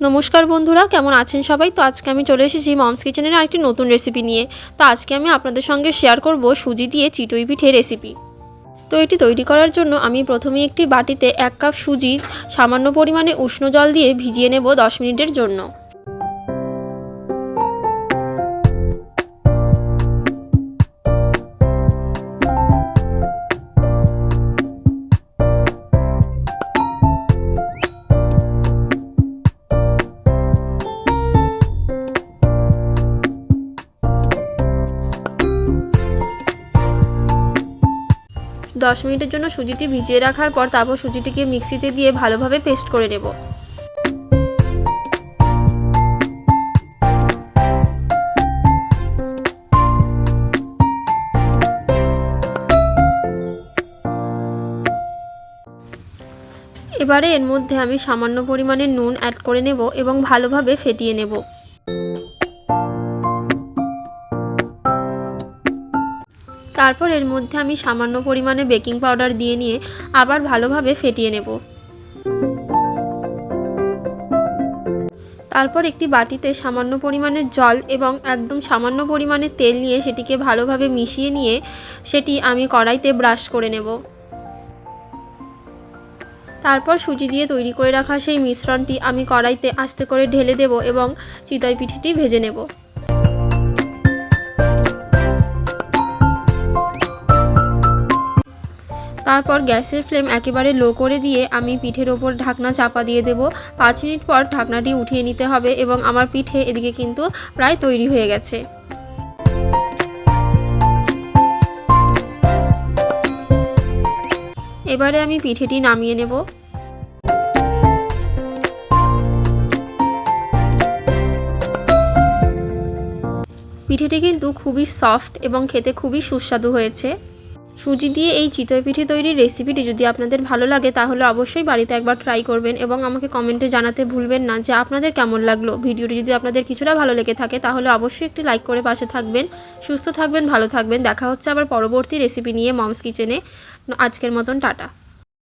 নমস্কার বন্ধুরা, কেমন আছেন সবাই? তো আজকে আমি চলে এসেছি মমস কিচেনের আরেকটি নতুন রেসিপি নিয়ে। তো আজকে আমি আপনাদের সঙ্গে শেয়ার করব সুজি দিয়ে চিতই পিঠে রেসিপি। তো এটি তৈরি করার জন্য আমি প্রথমেই একটি বাটিতে 1 কাপ সুজি সামান্য পরিমাণে উষ্ণ জল দিয়ে ভিজিয়ে নেব 10 মিনিটের জন্য। দশ মিনিটের জন্য সুজিটি ভিজিয়ে রাখার পর তারপর সুজিটিকে মিক্সিতে দিয়ে ভালোভাবে পেস্ট করে নেব। এবারে এর মধ্যে আমি সামান্য পরিমাণে নুন অ্যাড করে নেব এবং ভালোভাবে ফেটিয়ে নেব। তারপর এর মধ্যে আমি সামান্য পরিমাণে বেকিং পাউডার দিয়ে নিয়ে আবার ভালোভাবে ফেটিয়ে নেব। তারপর একটি বাটিতে সামান্য পরিমাণে জল এবং একদম সামান্য পরিমাণে তেল নিয়ে সেটিকে ভালোভাবে মিশিয়ে নিয়ে সেটি আমি কড়াইতে ব্রাশ করে নেব। তারপর সুজি দিয়ে তৈরি করে রাখা সেই মিশ্রণটি আমি কড়াইতে আস্তে করে ঢেলে দেব এবং চিতই পিঠেটি ভেজে নেব। তারপর গ্যাসের ফ্লেম একেবারে লো করে দিয়ে আমি পিঠের ওপর ঢাকনা চাপা দিয়ে দেব। 5 মিনিট পর ঢাকনাটি উঠিয়ে নিতে হবে এবং আমার পিঠে এদিকে কিন্তু প্রায় তৈরি হয়ে গেছে। এবারে আমি পিঠেটি নামিয়ে নেব। পিঠেটি কিন্তু খুবই সফট এবং খেতে খুবই সুস্বাদু হয়েছে। সুজি দিয়ে এই চিতই পিঠে তৈরির রেসিপিটি যদি আপনাদের ভালো লাগে তাহলে অবশ্যই বাড়িতে একবার ট্রাই করবেন এবং আমাকে কমেন্টে জানাতে ভুলবেন না যে আপনাদের কেমন লাগলো। ভিডিওটি যদি আপনাদের কিছুটা ভালো লেগে থাকে তাহলে অবশ্যই একটি লাইক করে পাশে থাকবেন। সুস্থ থাকবেন, ভালো থাকবেন। দেখা হচ্ছে আবার পরবর্তী রেসিপি নিয়ে মমস কিচেনে। আজকের মতন টাটা।